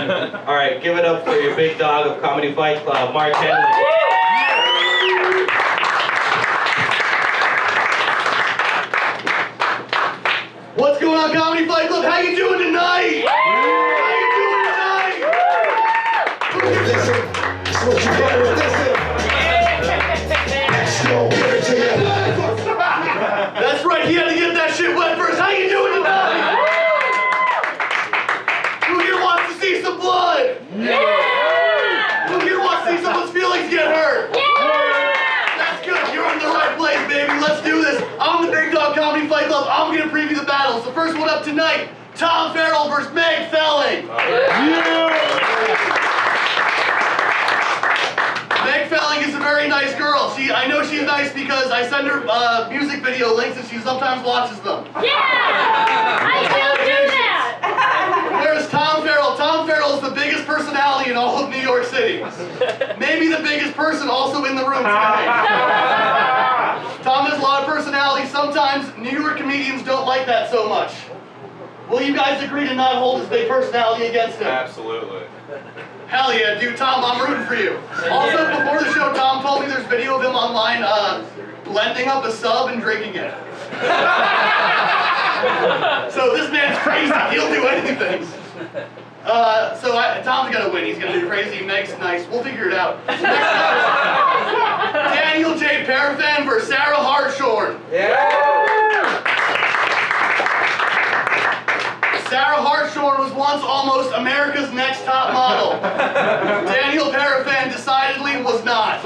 All right, give it up for your big dog of Comedy Fight Club, Mark Henely. What's going on, Comedy Fight Club? How you doing tonight? How you doing tonight? Listen, that's what you got with this. That's right, he had to get that shit wet first. How you doing tonight? Who here wants to see some blood? Who here wants to see someone's feelings get hurt? That's good, you're in the right place, baby. Let's do this. I'm the Big Dog Comedy Fight Club. I'm gonna preview the battles. The first one up tonight, Tom Farrell versus Meg Felling. Meg Felling is a very nice girl. I know she's nice because I send her music video links and she sometimes watches them. I still do that! There's Tom Farrell. Tom Farrell is the biggest personality in all of New York City. Maybe the biggest person also in the room tonight. Tom has a lot of personality. Sometimes New York comedians don't like that so much. Will you guys agree to not hold his big personality against him? Absolutely. Hell yeah, dude. Tom, I'm rooting for you. Also, before the show, Tom told me there's video of him online blending up a sub and drinking it. So this man's crazy. He'll do anything. Tom's gonna win. He's gonna do crazy. Meg's nice. We'll figure it out. Next up, Daniel J. Perafan versus Sarah Hartshorne. Sarah Hartshorne was once almost America's Next Top Model. Daniel Perafan decidedly was not.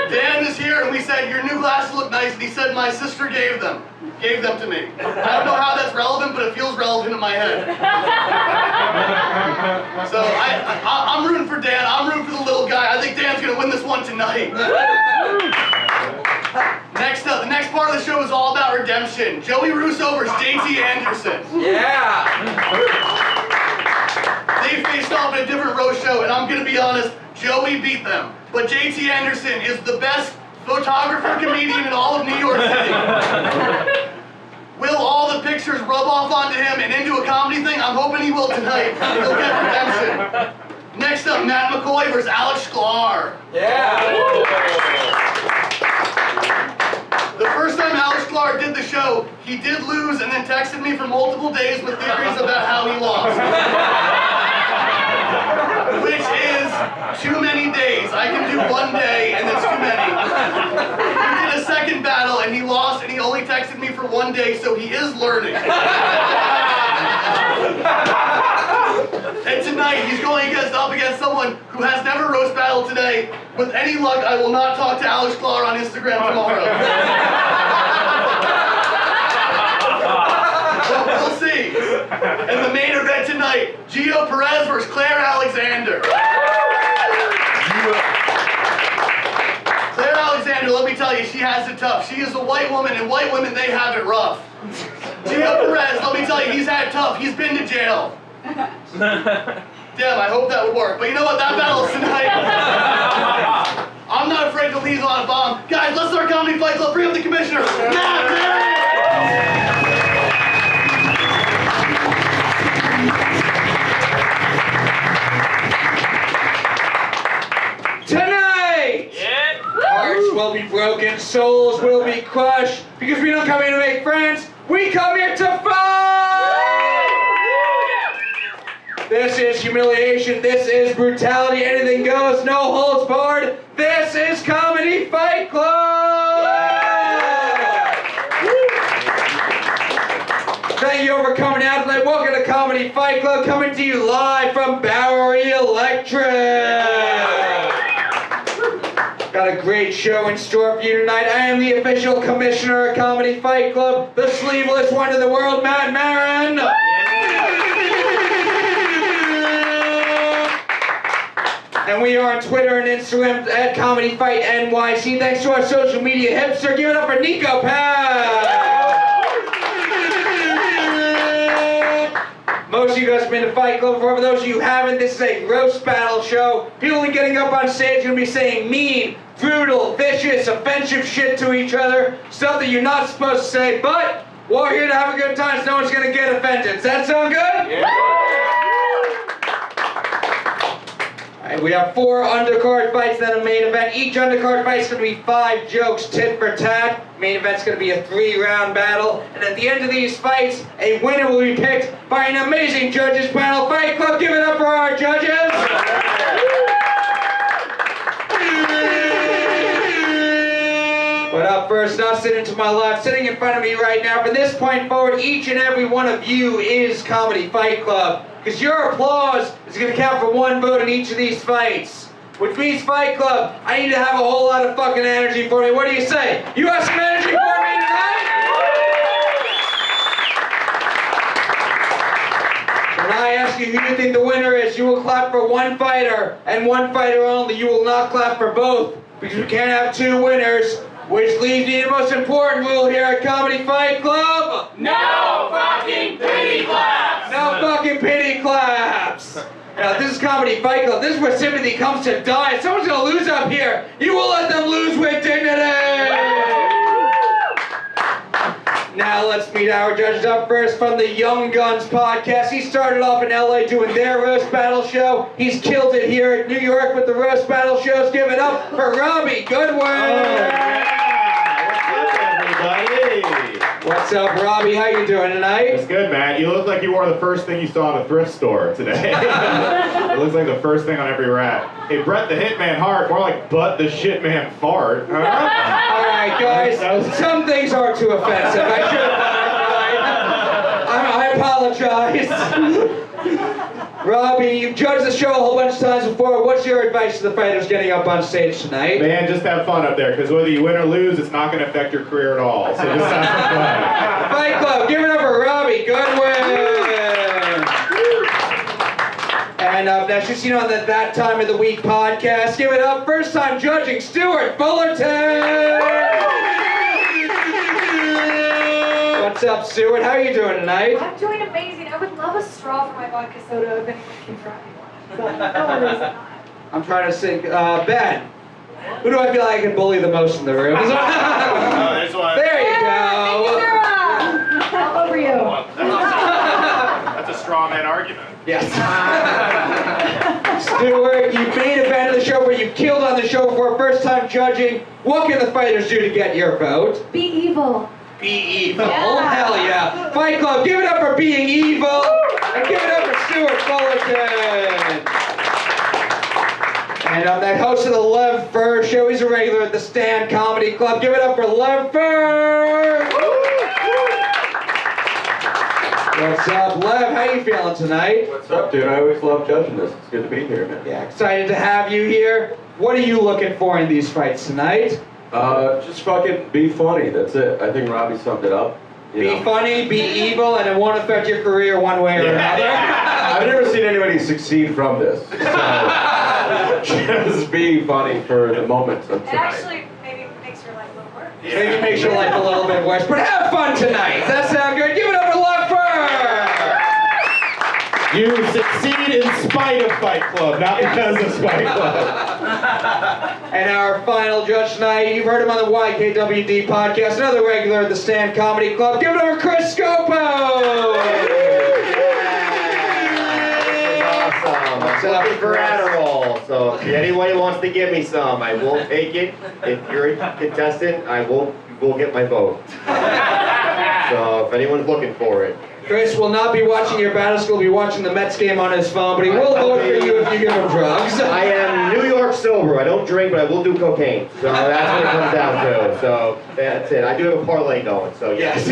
Dan is here and we said, your new glasses look nice, and he said, my sister gave them to me. I don't know how that's relevant, but it feels relevant in my head. So I'm rooting for Dan, I'm rooting for the little guy. I think Dan's gonna win this one tonight. Next up, the next part of the show is all about redemption. Joey Russo versus JT Anderson. They faced off in a different roast show, and I'm gonna be honest, Joey beat them. But JT Anderson is the best photographer comedian in all of New York City. Will all the pictures rub off onto him and into a comedy thing? I'm hoping he will tonight. He'll get redemption. Next up, Matt McCoy versus Shklar. The first time Shklar did the show, he did lose and then texted me for multiple days with theories about how he lost. Which is too many days. I can do one day and it's too many. We did a second battle and he lost and he only texted me for one day, so he is learning. And tonight he's going up against someone who has never roast battled today. With any luck, I will not talk to Shklar on Instagram tomorrow. We'll see. And the main event tonight, Geo Perez versus Claire Alexander. Claire Alexander, let me tell you, she has it tough. She is a white woman, and white women, they have it rough. Geo Perez, let me tell you, he's had it tough. He's been to jail. Damn, I hope that would work. But you know what? That battle's tonight. I'm not afraid to leave on a bomb. Guys, let's start Comedy Fight Club. Bring up the commissioner. Tonight, hearts will be broken, souls will be crushed, because we don't come here to make friends, we come here to fight! This is humiliation, this is brutality, anything goes, no holds barred. This is Comedy Fight Club! Thank you for coming out tonight. Welcome to Comedy Fight Club, coming to you live from Bowery Electric. Got a great show in store for you tonight. I am the official commissioner of Comedy Fight Club, the sleeveless one in the world, Maran. And we are on Twitter and Instagram at Comedy Fight NYC. Thanks to our social media hipster. Give it up for Niko. Most of you guys have been to Fight Club before. For those of you who haven't, this is a roast battle show. People are getting up on stage and be saying mean, brutal, vicious, offensive shit to each other. Stuff that you're not supposed to say, but We're here to have a good time, so no one's gonna get offended. Does that sound good? Yeah. Alright, we have 4 undercard fights, then a main event. Each undercard fight's gonna be 5 jokes, tit for tat. Main event's gonna be a 3-round battle. And at the end of these fights, a winner will be picked by an amazing judges panel. Fight Club, give it up for our judges! But up first, now sitting to my left, sitting in front of me right now, from this point forward, each and every one of you is Comedy Fight Club. Because your applause is going to count for 1 vote in each of these fights. Which means, Fight Club, I need to have a whole lot of fucking energy for me. What do you say? You have some energy for me tonight? When I ask you who you think the winner is, you will clap for 1 fighter, and 1 fighter only. You will not clap for both, because we can't have 2 winners. Which leaves me the most important rule here at Comedy Fight Club. No fucking pity claps! No fucking pity claps! Now, this is Comedy Fight Club. This is where sympathy comes to die. If someone's gonna lose up here, you will let them lose with dignity! Now, let's meet our judges. Up first from the Young Guns podcast. He started off in LA doing their roast battle show. He's killed it here at New York with the roast battle shows. Give it up for Robbie Goodwin! What's up, Robbie? How you doing tonight? It's good, man. You look like you wore the first thing you saw at a thrift store today. It looks like the first thing on every rack. Hey, Brett the Hitman Hart, more like Butt the Shitman Fart. Huh? All right, guys. Some things are too offensive. I should have. I apologize. Robbie, you've judged the show a whole bunch of times before. What's your advice to the fighters getting up on stage tonight? Man, just have fun up there, because whether you win or lose, it's not going to affect your career at all. So just have some fun. Fight Club, give it up for Robbie Goodwin. And up next, you've seen on the That Time of the Week podcast. Give it up, first time judging, Stewart Fullerton. What's up, Stewart? How are you doing tonight? I'm doing amazing. I would love a straw for my vodka soda if anyone can try one. But no one is not. I'm trying to think. Ben, who do I feel like I can bully the most in the room? There's one. There you go. All over you. That's a straw man argument. Yes. Stewart, you main event of the show where you killed on the show before, first time judging. What can the fighters do to get your vote? Be evil. Be evil. Yeah. Hell yeah. Fight Club, give it up for being evil. And give it up for Stewart Fullerton. And I'm the host of the Lev Fer show. He's a regular at the Stand Comedy Club. Give it up for Lev Fer. What's up, Lev? How you feeling tonight? What's up, dude? I always love judging this. It's good to be here, man. Yeah, excited to have you here. What are you looking for in these fights tonight? Just fucking be funny. That's it. I think Robbie summed it up. Be funny, be evil, and it won't affect your career one way or another. I've never seen anybody succeed from this. So just be funny for the moment of It tonight. actually maybe makes your life a little worse. Maybe makes your life a little bit worse, but have fun tonight. Does that sound good? Give it up for Lev Fer! You succeed in spite of Fight Club, not because of Fight Club. And our final judge tonight, you've heard him on the YKWD podcast, another regular at the Stand Comedy Club. Give it up for Chris Scopo! Awesome. I'm looking for Adderall, so if anybody wants to give me some, I will take it. If you're a contestant, I will get my vote. So if anyone's looking for it. Chris will not be watching your battle school, he'll be watching the Mets game on his phone, but he will vote for you if you give him drugs. I am New York sober. I don't drink, but I will do cocaine. So that's what it comes down to. So that's it. I do have a parlay going, so yes.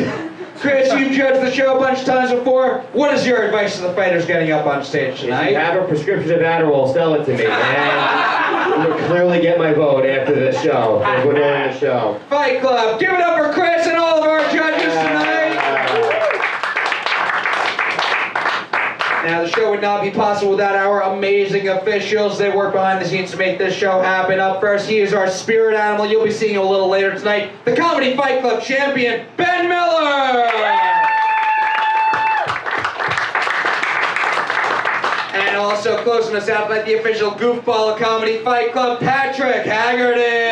Chris, you've judged the show a bunch of times before. What is your advice to the fighters getting up on stage If tonight? you have a prescription of Adderall, sell it to me. And you'll clearly get my vote after this show. We're doing the show. Fight Club, give it up for Chris and all of our judges tonight. Now, the show would not be possible without our amazing officials. They work behind the scenes to make this show happen. Up first, he is our spirit animal. You'll be seeing him a little later tonight. The Comedy Fight Club champion, Ben Miller! And also closing us out like the official goofball of Comedy Fight Club, Patrick Haggerty!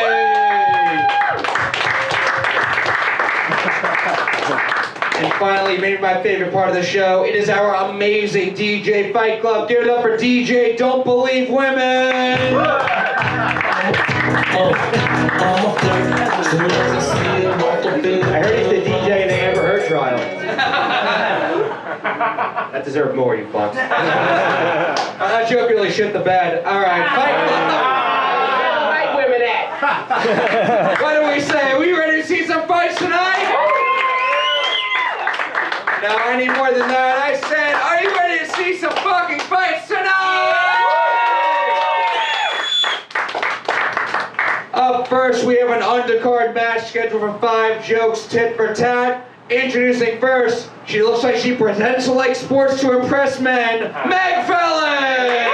And finally, maybe my favorite part of the show, it is our amazing DJ Fight Club. Give it up for DJ Don't Believe Women! I heard he's the DJ in the Amber Heard trial. That deserved more, you fucks. That joke really shit the bed. All right, Fight Club. White women at. What do we say? Are we ready to see some fights tonight? No, I need more than that. I said, are you ready to see some fucking fights tonight? Up first, we have an undercard match scheduled for 5 jokes, tit for tat. Introducing first, she looks like she pretends to like sports to impress men, Meg Felling!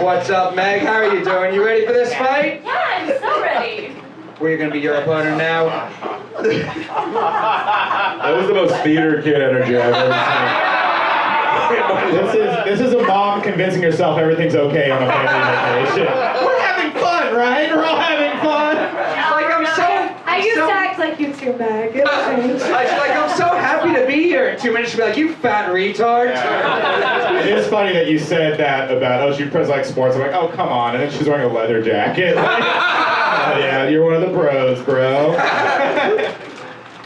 What's up, Meg? How are you doing? You ready for this fight? Yeah, I'm so ready. We're gonna be your opponent now. That was the most theater kid energy I've ever seen. This is a mom convincing herself everything's okay on a family vacation. We're having fun, right? We're all having fun. Like, I used to act like you too, Meg. It'll change. I'm so happy to be here. In 2 minutes, she'll be like, you fat retard. Yeah. It is funny that you said that about, oh, she plays like sports. I'm like, oh, come on. And then she's wearing a leather jacket. Like, oh, yeah, you're one of the bros, bro.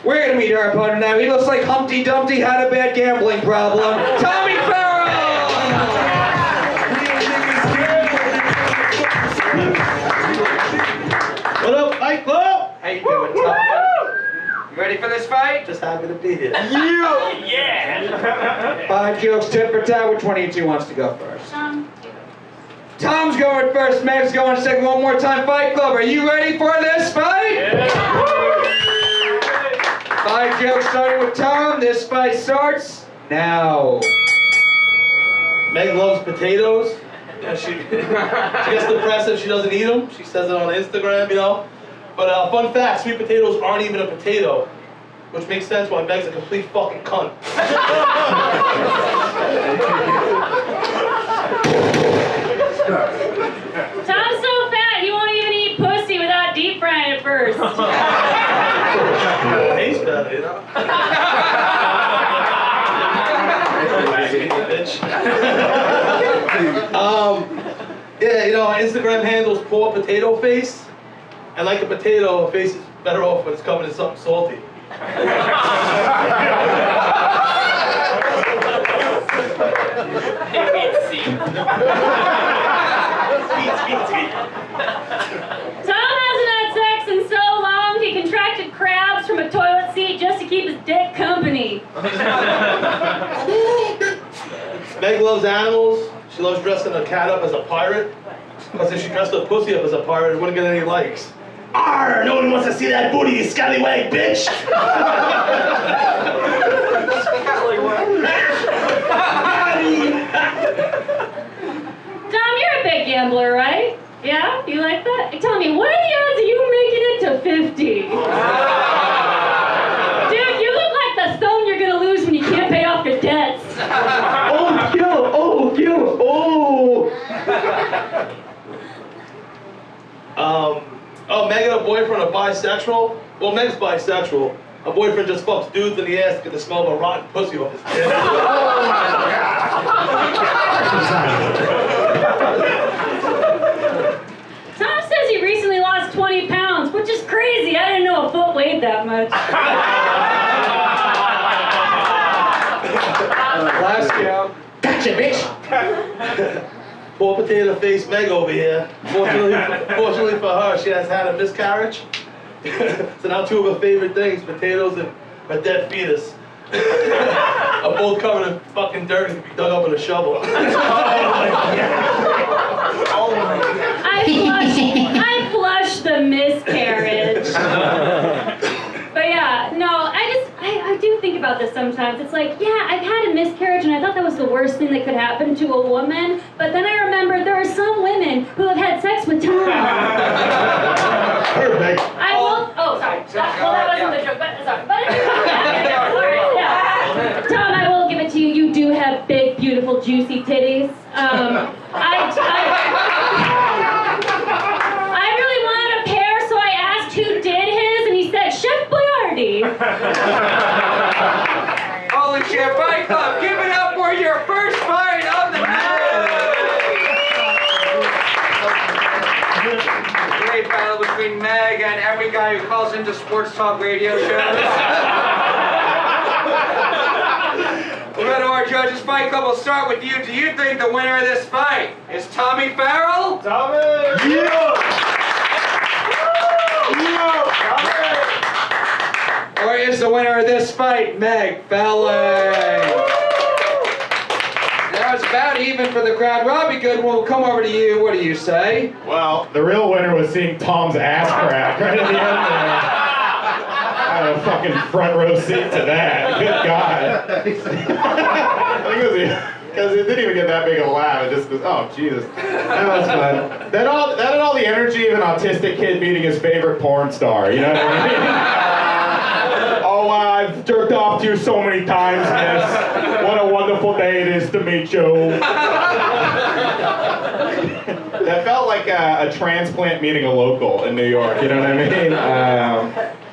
We're gonna meet our opponent now. He looks like Humpty Dumpty had a bad gambling problem. Tommy Farrell! What up, Fight Club? How you doing, Tom? You ready for this fight? Just happy to be here. Yeah. 5 jokes, tit for tat. Which one of you two wants to go first? Tom's going first. Meg's going second. One more time, Fight Club. Are you ready for this fight? Yeah. 5 jokes starting with Tom. This fight starts now. Meg loves potatoes. Yeah, she gets depressed if she doesn't eat them. She says it on Instagram, you know. But fun fact, sweet potatoes aren't even a potato. Which makes sense why Meg's a complete fucking cunt. Tom's so fat, he won't even eat pussy without deep frying it first. Tastes better, you know. Yeah, you know, my Instagram handle's poor potato face. And like a potato, a face is better off when it's covered in something salty. Tom hasn't had sex in so long he contracted crabs from a toilet seat just to keep his dick company. Meg loves animals. She loves dressing a cat up as a pirate. Because if she dressed a pussy up as a pirate, it wouldn't get any likes. Arr! No one wants to see that booty, you scallywag, bitch! Tom, you're a big gambler, right? Yeah? You like that? Tell me, what are the odds of you making it to 50? Dude, you look like the stone you're gonna lose when you can't pay off your debts. Oh, kill! Oh, kill! Oh! Meg and her boyfriend are bisexual. Well, Meg's bisexual. Her boyfriend just fucks dudes in the ass to get the smell of a rotten pussy off his dick. Tom says he recently lost 20 pounds, which is crazy. I didn't know a foot weighed that much. Last joke. Gotcha, bitch! Poor potato face Meg over here. Fortunately for her, she has had a miscarriage. So now 2 of her favorite things, potatoes and a dead fetus, are both covered in fucking dirt and can be dug up with a shovel. I flushed the miscarriage. But yeah, no, I do think about this sometimes. It's like, yeah, I've had a miscarriage and I thought that was the worst thing that could happen to a woman. But then I remembered there are some women who have had sex with Tom. Perfect. Sorry. That wasn't the joke, but sorry. But yeah. Tom, I will give it to you. You do have big, beautiful, juicy titties. I really wanted a Haggerty. Holy shit, Fight Club, give it up for your first fight of the night! Great battle between Meg and every guy who calls into sports talk radio shows. We'll go to our judges. Fight Club, we'll start with you. Do you think the winner of this fight is Tommy Farrell? Tommy! Or is the winner of this fight Meg Felling? Now it's about even for the crowd. Robbie Goodwin, we'll come over to you. What do you say? Well, the real winner was seeing Tom's ass crack right at the end there. I had a fucking front row seat to that. Good God. I think it was because it didn't even get that big of a laugh. It just was, oh, Jesus. That was fun. That had all the energy of an autistic kid meeting his favorite porn star. You know what I mean? Oh, wow, I've jerked off to you so many times, miss. What a wonderful day it is to meet you. That felt like a transplant meeting a local in New York, you know what I mean?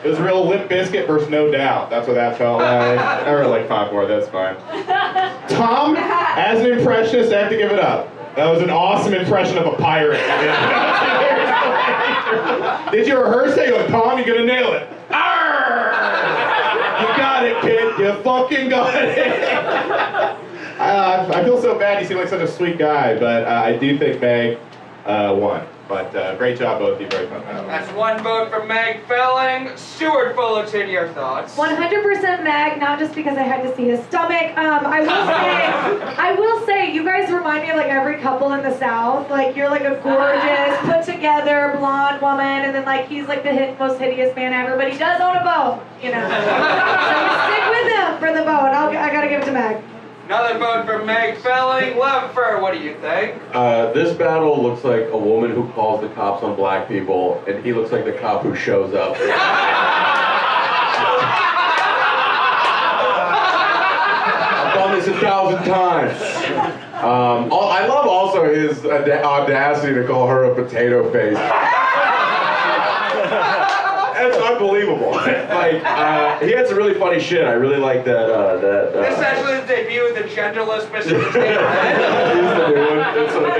It was real Limp Bizkit versus No Doubt. That's what that felt like. I really like 5-4, that's fine. Tom, as an impressionist, I have to give it up. That was an awesome impression of a pirate. Did you rehearse it? You go, Tom, you're gonna nail it. Arr! You got it, kid. You fucking got it. I feel so bad. You seem like such a sweet guy, but I do think Meg won. But great job, both of you. Very fun. That's one vote for Meg Felling. Stewart Fullerton, your thoughts? 100% Meg, not just because I had to see his stomach. I will say, you guys remind me of like every couple in the South. Like you're like a gorgeous, put together blonde woman, and then like he's like the most hideous man ever, but he does own a boat, you know. So you stick with him for the boat. I gotta give it to Meg. Another vote for Meg Felling. Lev Fer, what do you think? This battle looks like a woman who calls the cops on black people, and he looks like the cop who shows up. I've done this 1,000 times. I love also his audacity to call her a potato face. That's unbelievable. Like, he had some really funny shit. I really like that. This is actually the debut of the genderless Mr. Potato Head. He's the new one.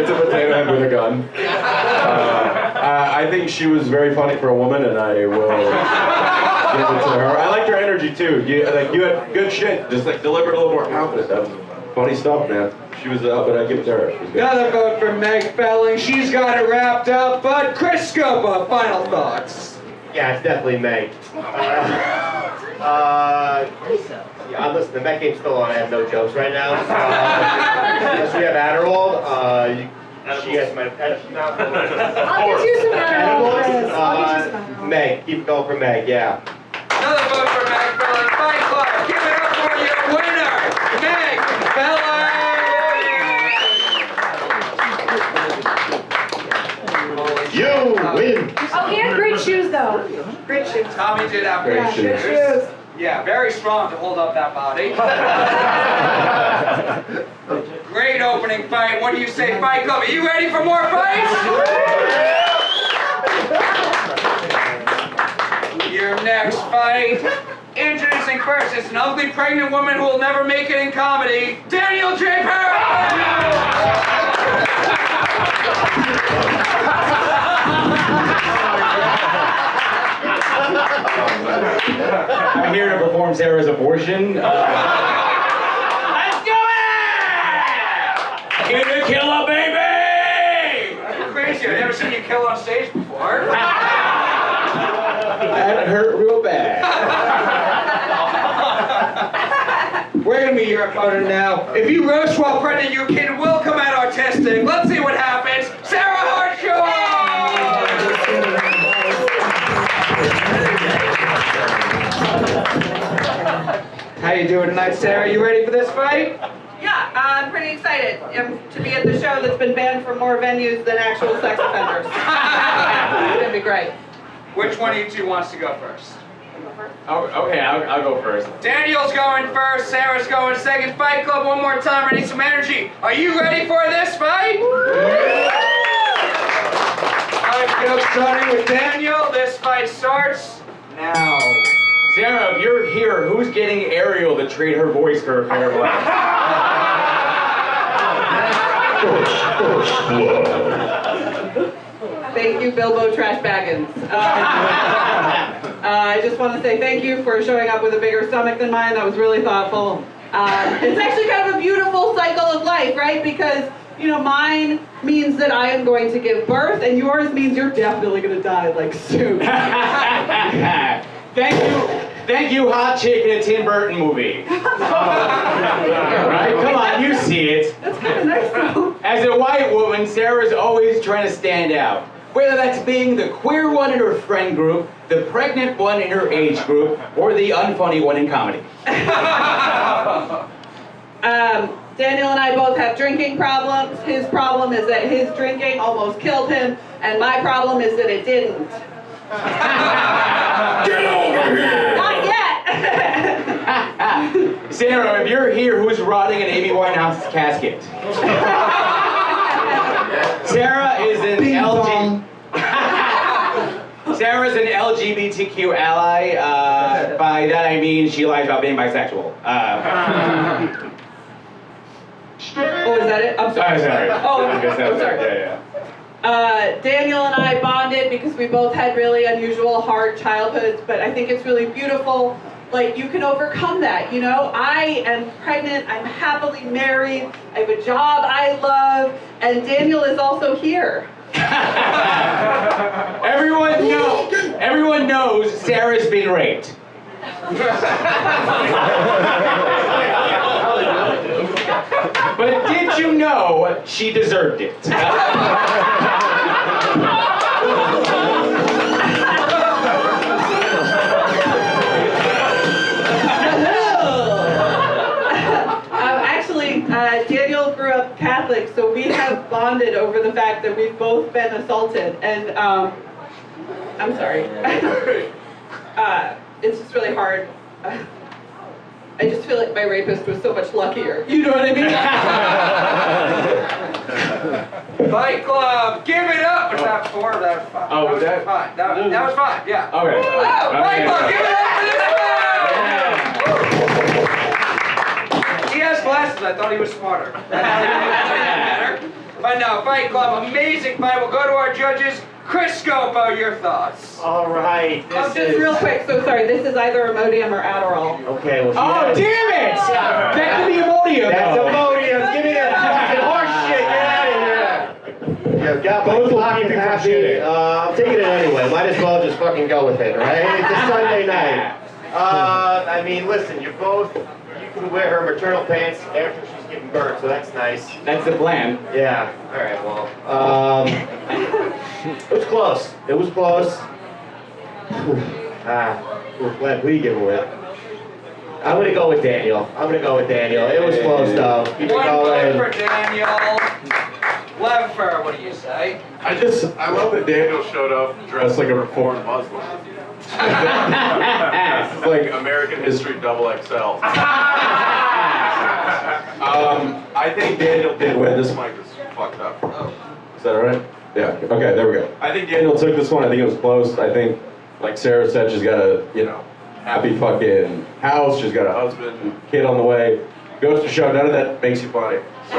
It's a potato head with a gun. I think she was very funny for a woman, and I will give it to her. I liked her energy too. You had good shit. Just like delivered a little more confident. That was funny stuff, man. She was but I give it to her. Another vote for Meg Felling. She's got it wrapped up. But Chris Scopo, final thoughts. Yeah, it's definitely Meg. Yeah, listen, the Met game's still on. I have no jokes right now. Unless we have Adderall, she has my... I'll get you some Adderall, Chris. I'll get you some Adderall. Meg, keep going for Meg, yeah. Another vote for Meg Felling. Fight Club, give it up for your winner, Meg Felling! You win! Oh, he had great shoes, though. Great shoes. Tommy did have great shoes. Good shoes. Yeah, very strong to hold up that body. Great opening fight. What do you say, Fight Club? Are you ready for more fights? Your next fight. Introducing first, it's an ugly pregnant woman who will never make it in comedy, Daniel J. Perafan! I'm here to perform Sarah's abortion. Let's do it! Give it a killer, baby! You're crazy. I've never seen you kill on stage before. That hurt real bad. We're gonna meet your opponent now. If you roast while pregnant, your kid will come out autistic. Let's see what happens. Sarah Hartshorne! How you doing tonight, Sarah? You ready for this fight? Yeah, I'm pretty excited to be at the show that's been banned from more venues than actual sex offenders. It's gonna be great. Which one of you two wants to go first? Okay, I'll go first. Daniel's going first, Sarah's going second. Fight Club, one more time, I need some energy. Are you ready for this fight? Alright, starting with Daniel, this fight starts now. Sarah, if you're here, who's getting Ariel to trade her voice for a pair of glasses? Thank you, Bilbo Trash Baggins. I just want to say thank you for showing up with a bigger stomach than mine. That was really thoughtful. It's actually kind of a beautiful cycle of life, right? Because, you know, mine means that I am going to give birth, and yours means you're definitely going to die, like, soon. Thank you, hot chick in a Tim Burton movie. Right? Come on, you see it. That's kind of nice, though. As a white woman, Sarah's always trying to stand out. Whether that's being the queer one in her friend group, the pregnant one in her age group, or the unfunny one in comedy. Daniel and I both have drinking problems. His problem is that his drinking almost killed him, and my problem is that it didn't. Get over here! Not yet! Sarah, if you're here, who's rotting in Amy Winehouse's casket? Sarah is an Sarah's an LGBTQ ally. By that I mean she lies about being bisexual. Oh, is that it? I'm sorry. Sorry. Oh, I'm sorry. Yeah. Daniel and I bonded because we both had really unusual, hard childhoods, but I think it's really beautiful. Like, you can overcome that, you know? I am pregnant, I'm happily married, I have a job I love, and Daniel is also here. Everyone knows Sarah's been raped. But did you know she deserved it? Daniel grew up Catholic, so we have bonded over the fact that we've both been assaulted, and I'm sorry. It's just really hard. I just feel like my rapist was so much luckier. You know what I mean? Fight Club, give it up! Was that 4 or that was 5? Oh, was that? Fine. That was 5, yeah. Okay. Oh, Fight Club, give it up for this one! He has glasses, I thought he was smarter. But no, Fight Club, amazing fight. We'll go to our judges. Chris Scopo, your thoughts. All right. Just real quick, so sorry, this is either Imodium or Adderall. Okay, well, Oh, damn it! That could be Imodium. That's though. Imodium. Give me that fucking horse shit. Get out of here. Yeah, got my fucking happy. I'm taking it anyway. Might as well just fucking go with it, right? It's a Sunday night. I mean, listen, you can wear her maternal pants after she's giving birth, so that's nice. That's the plan. Yeah. All right. Well, it was close. It was close. Who are you giving with? I'm gonna go with Daniel. It was close though. Keep it One going. point for Daniel. Lev Fer, what do you say? I love that Daniel showed up dressed like a reformed Muslim. This is like American History XXL. I think Daniel did win. This mic is fucked up. Is that all right? Yeah. Okay, there we go. I think Daniel took this one. I think it was close. I think, like Sarah said, she's got a, happy fucking house. She's got a husband, kid on the way. Goes to show, none of that makes you funny. So.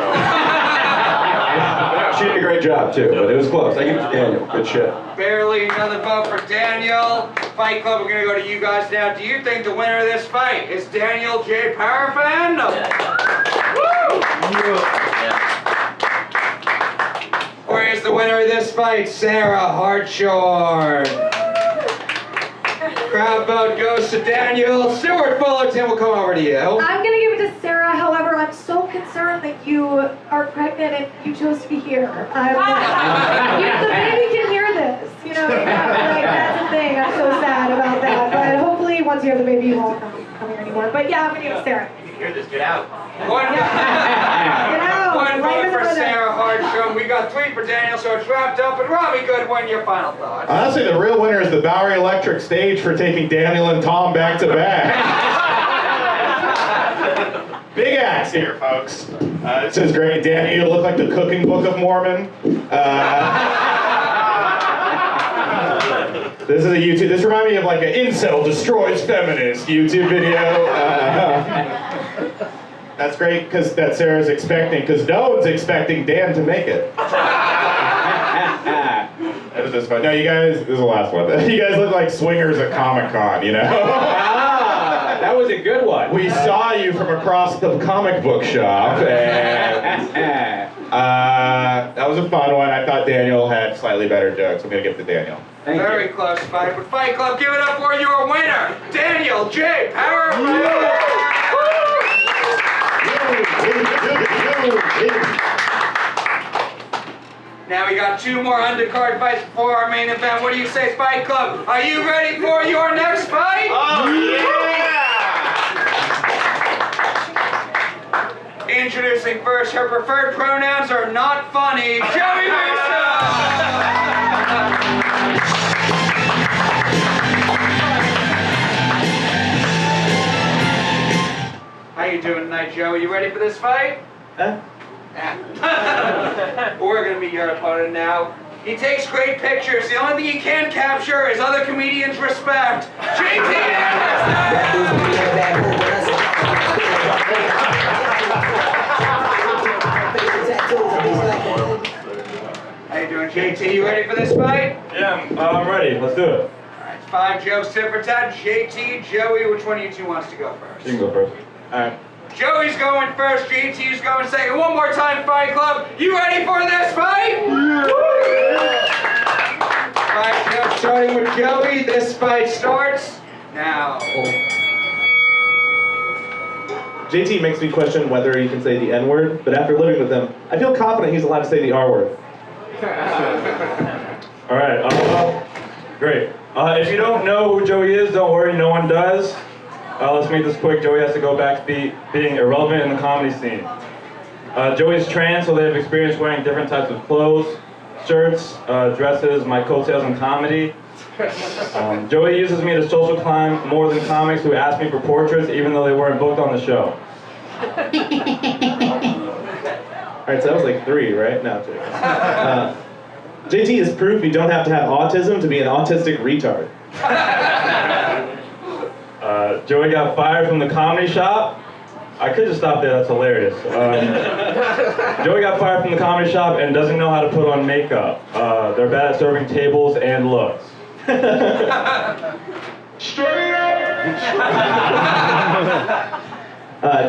She did a great job, too, but it was close. I give it to Daniel. Good shit. Barely another vote for Daniel. Fight Club, we're going to go to you guys now. Do you think the winner of this fight is Daniel J. Perafan? No. Woo! Or is the winner of this fight Sarah Hartshorne? Crowd vote goes to Daniel. Stewart Fullerton will come over to you. I'm gonna give it to Sarah. However, I'm so concerned that you are pregnant and you chose to be here. The baby can hear this. That's the thing. I'm so sad about that. But hopefully, once you have the baby, you won't come here anymore. But yeah, I'm gonna give it to Sarah. You hear this? Get out. One Right vote for Sarah Hartshorne. We got 3 for Daniel, so it's wrapped up. And Robbie Goodwin, your final thoughts. Honestly, the real winner is the Bowery Electric stage for taking Daniel and Tom back to back. Big acts here, folks. This is great. Daniel, you look like the Cooking Book of Mormon. This is a YouTube. This reminds me of like an incel destroys feminist YouTube video. That's great because that Sarah's expecting, because no one's expecting Dan to make it. That was just fun. No, you guys. This is the last one. You guys look like swingers at Comic-Con. You know. That was a good one. We saw you from across the comic book shop, and that was a fun one. I thought Daniel had slightly better jokes. I'm gonna give it to Daniel. Very close fight, but Fight Club, give it up for your winner, Daniel J. Perafan. Now we got 2 more undercard fights before our main event. What do you say, Fight Club? Are you ready for your next fight? Oh, yeah! Introducing first, her preferred pronouns are not funny, Joey Russo! How you doing tonight, Joey? You ready for this fight? We're gonna meet your opponent now. He takes great pictures. The only thing he can't capture is other comedians' respect. JT How you doing, JT? You ready for this fight? Yeah, I'm ready. Let's do it. Alright, 5 jokes tit for tat. JT, Joey, which one of you two wants to go first? You can go first. Alright. Joey's going first, JT's going second. One more time, Fight Club. You ready for this fight? Fight jokes starting with Joey. This fight starts now. JT makes me question whether he can say the N-word, but after living with him, I feel confident he's allowed to say the R-word. All right. Great. If you don't know who Joey is, don't worry. No one does. Let's make this quick. Joey has to go back to being irrelevant in the comedy scene. Joey's trans, so they have experience wearing different types of clothes, shirts, dresses, my coattails in comedy. Joey uses me to social climb more than comics who ask me for portraits even though they weren't booked on the show. Alright, so that was like 3, right? No, JT is proof you don't have to have autism to be an autistic retard. Joey got fired from the comedy shop. I could just stop there, that's hilarious. Joey got fired from the comedy shop and doesn't know how to put on makeup. They're bad at serving tables and looks. Straight up!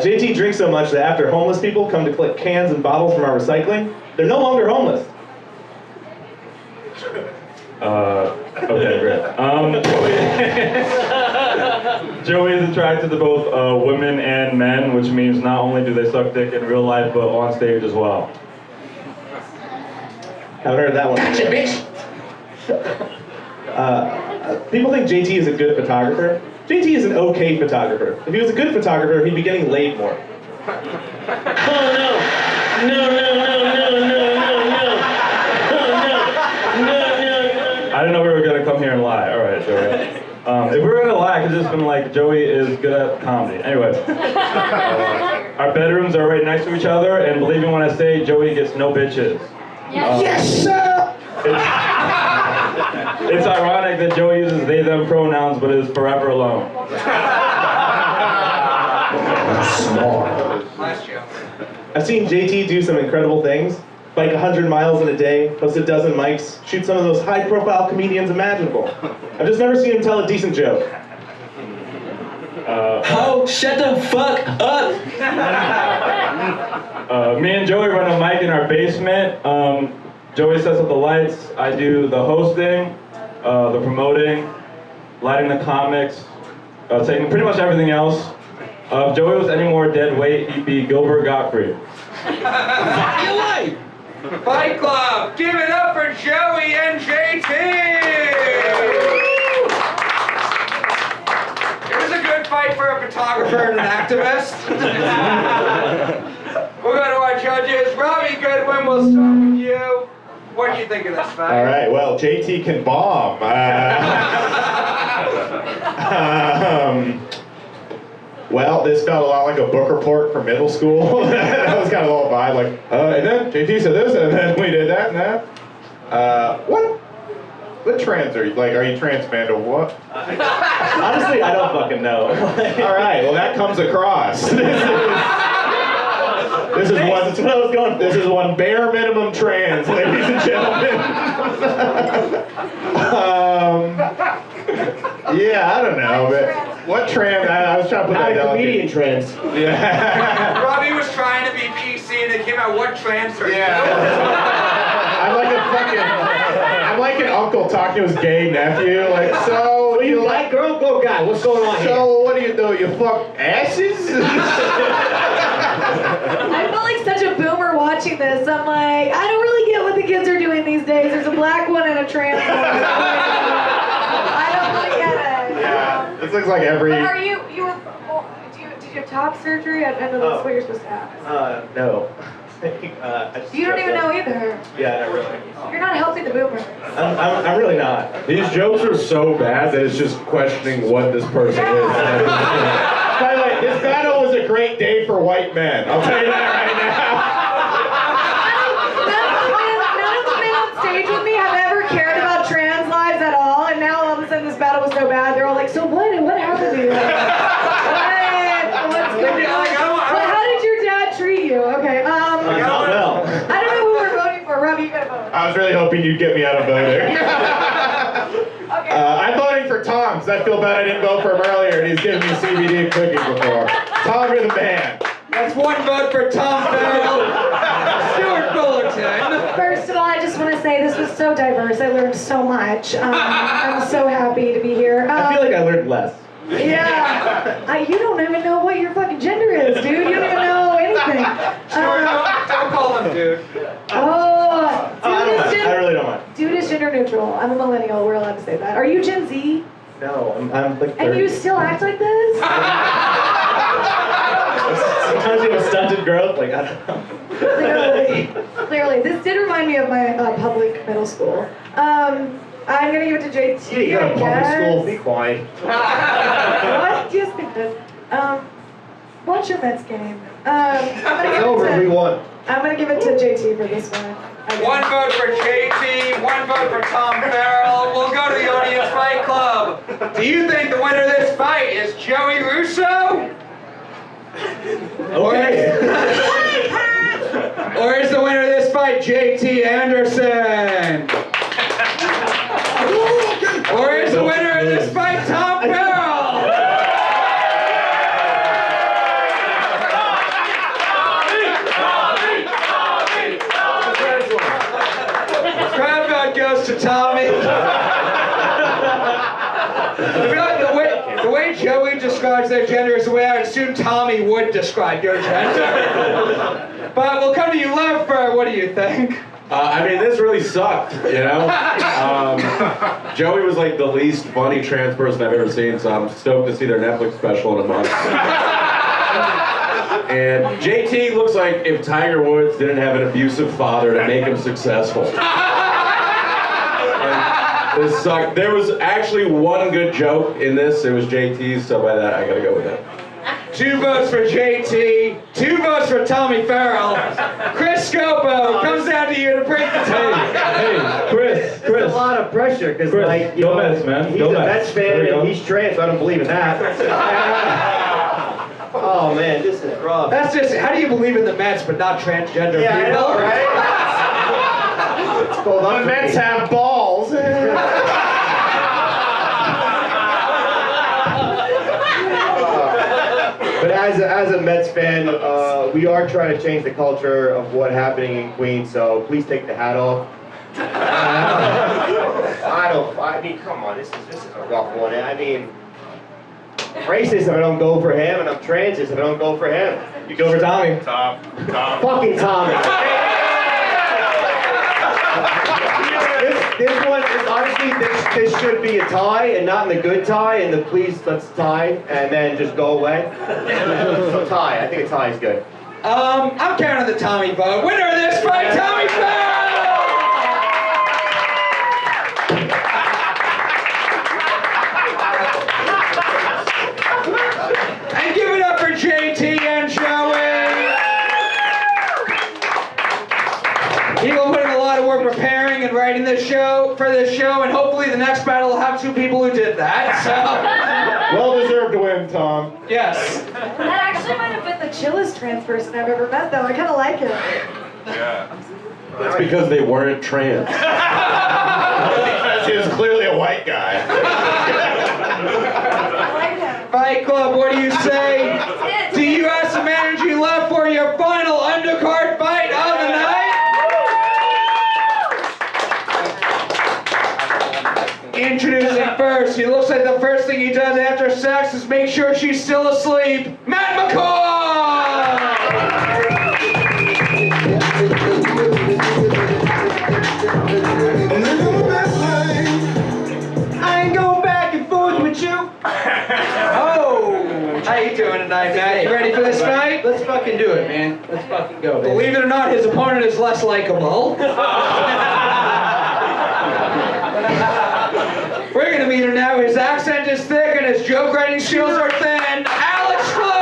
JT drinks so much that after homeless people come to collect cans and bottles from our recycling, they're no longer homeless. Okay, great. Joey is attracted to both women and men, which means not only do they suck dick in real life, but on stage as well. Haven't heard that one. Gotcha, bitch! People think JT is a good photographer. JT is an okay photographer. If he was a good photographer, he'd be getting laid more. Oh no! No, no, no, no, no, no, no! Oh no! No, no, no! I didn't know we were gonna come here and lie. All right, Joey. If we were gonna lie, I could just been like, Joey is good at comedy. Anyway, our bedrooms are right next to each other, and believe me when I say, Joey gets no bitches. Yes, sir! It's ironic that Joey uses they, them pronouns, but is forever alone. Last joke. I've seen JT do some incredible things. Bike 100 miles in a day, host a dozen mics, shoot some of those high-profile comedians imaginable. I've just never seen him tell a decent joke. Oh, shut the fuck up! Me and Joey run a mic in our basement. Joey sets up the lights. I do the hosting, the promoting, lighting the comics, taking pretty much everything else. If Joey was any more dead weight, he'd be Gilbert Gottfried. Fuck your life! Fight Club, give it up for Joey and JT! It was a good fight for a photographer and an activist. We'll go to our judges. Robbie Goodwin, we'll start with you. What do you think of this fight? All right, well, JT can bomb. Well, this felt a lot like a book report for middle school. That was kind of the whole vibe, like, and then JT said this, and then we did that and that. What What trans are you? Like, are you trans man or what? Honestly, I don't fucking know. All right, well that comes across. This is one. That's what I was going for. This is one bare minimum trans, ladies and gentlemen. Yeah, I don't know, but what trans? I was trying to put that down. Comedian trans. Yeah. Robbie was trying to be PC and it came out, what trans are you? Yeah. I'm like an uncle talking to his gay nephew. Like, so you like girl, go guy. What's going on here? So what do? You fuck asses? I feel like such a boomer watching this. I'm like, I don't really get what the kids are doing these days. There's a black one and a trans one. I don't really get it. Yeah, this looks like every. But are you were, did you have top surgery? I know that's what you're supposed to have. No. You don't even know either. Yeah, not really. You're not helping the boomers. I'm really not. These jokes are so bad that it's just questioning what this person is. By the way, this battle was a great day for white men. I'll tell you that right None of the men on stage with me have ever cared about trans lives at all, and now all of a sudden this battle was so bad, they're all like, so what happened to you? What's going on? But how did your dad treat you? Okay, Well. I don't know who we're voting for. Robbie, you gotta vote. I was really hoping you'd get me out of voting. Okay. I'm voting for Tom, because I feel bad I didn't vote for him earlier, and he's given me CBD and cookies before. Tom, you're the man. That's one vote for Tom Farrell. Stewart Fullerton. First of all, I just want to say this was so diverse. I learned so much. I'm so happy to be here. I feel like I learned less. Yeah. You don't even know what your fucking gender is, dude. You don't even know anything. Don't call him dude. I really don't mind. Dude is gender neutral. I'm a millennial. We're allowed to say that. Are you Gen Z? No, I'm like 30. And you still act like this? Sometimes you have stunted growth, like, I don't know. Clearly. This did remind me of my public middle school. I'm gonna give it to JT. You go to public school, be quiet. What? Just because. Watch your Mets game. It's over, we won. I'm gonna give it to JT for this one. One vote for JT, one vote for Tom Farrell. We'll go to the Audience Fight Club. Do you think the winner of this fight is Joey Russo? Okay. Or is the winner of this fight JT Anderson? Or is the winner of this fight Tom Farrell? Crowd vote goes to Tommy. The way Joey describes their gender is the way I would assume Tommy would describe your gender. But we'll come to you, Lev Fer. What do you think? I mean, this really sucked, you know? Joey was like the least funny trans person I've ever seen, so I'm stoked to see their Netflix special in a month. And JT looks like if Tiger Woods didn't have an abusive father to make him successful. And this sucked. There was actually one good joke in this. It was JT's, so by that I gotta go with it. 2 votes for JT, 2 votes for Tommy Farrell. Chris Scopo comes down to you to break the tie. Hey, Chris. It's a lot of pressure, because like, you go know, Mets, man. he's Go a Mets. Mets fan and he's trans, so I don't believe in that. Oh man, this is rough. That's just, how do you believe in the Mets but not transgender Yeah, I people? know, right? It's called The Mets have balls. But as a Mets fan, we are trying to change the culture of what's happening in Queens, so please take the hat off. I mean, come on, this is a rough one. I mean, racist if I don't go for him, and I'm transist if I don't go for him. You go for Tommy. Tom. Fucking Tommy. This one, honestly, this should be a tie, and not in the good tie, and the please let's tie, and then just go away. So tie, I think a tie is good. I'm counting the Tommy vote. Winner of this fight, Tommy Farrell! And give it up for JT and Joey. People putting a lot of work preparing and writing writing this show for this show, and hopefully the next battle will have two people who did that. So, Well-deserved win, Tom. yes. That actually might have been the chillest trans person I've ever met, though. I kind of like it. That's because they weren't trans. Because he was clearly a white guy. I like him. Fight Club, what do you say? Do you have some energy left for your final undercard fight of the night? Introducing first, he looks like the first thing he does after sex is make sure she's still asleep. Matt McCoy! I ain't going back and forth with you. Oh, how you doing tonight, Matt? You ready for this fight? Let's fucking do it, man. Let's fucking go, baby. Believe it or not, his opponent is less likable. We're gonna meet him now. His accent is thick and his joke writing skills are thin. Alex Shklar!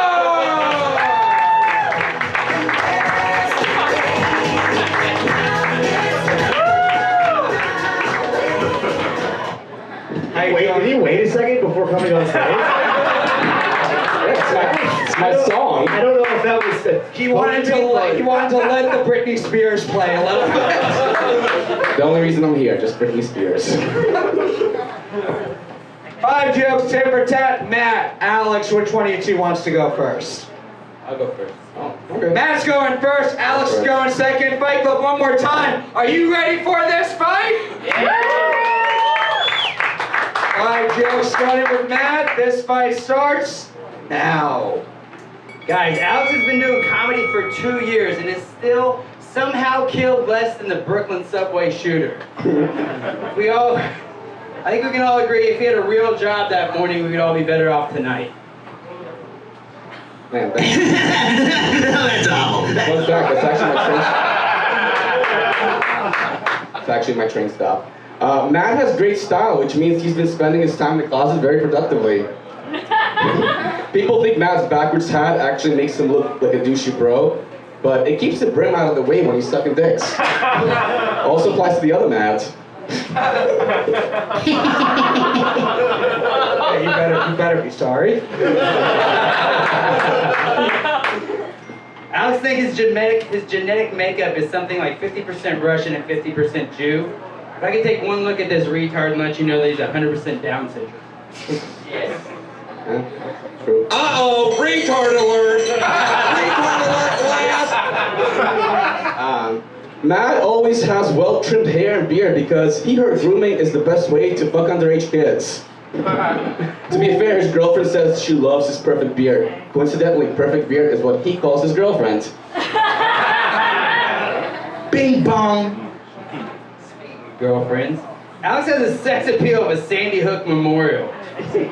Wait, did he wait a second before coming on stage? It's my song. I don't know if that was He wanted to let the Britney Spears play a little bit. The only reason I'm here, just Britney Spears. 5 jokes, tit for tat. Matt, Alex, which one of you two wants to go first? I'll go first. Oh, okay. Matt's going first, Alex is going second. Fight Club one more time. Are you ready for this fight? Yeah! 5 jokes starting with Matt. This fight starts now. Guys, Alex has been doing comedy for 2 years and is still somehow killed less than the Brooklyn subway shooter. I think we can all agree if he had a real job that morning, we would all be better off tonight. Man, that's awful. One fact, that's actually my train stop. Matt has great style, which means he's been spending his time in the closet very productively. People think Matt's backwards hat actually makes him look like a douchey bro, but it keeps the brim out of the way when he's sucking dicks. Also applies to the other Matts. Hey, you better be sorry. Alex thinks his genetic makeup is something like 50% Russian and 50% Jew. If I could take one look at this retard and let you know that he's 100% Down syndrome. Yes. True. Uh-oh, retard alert! Retard alert, Matt always has well-trimmed hair and beard because he heard grooming is the best way to fuck underage kids. To be fair, his girlfriend says she loves his perfect beard. Coincidentally, perfect beard is what he calls his girlfriend. Bing bong! Girlfriends. Alex has the sex appeal of a Sandy Hook memorial,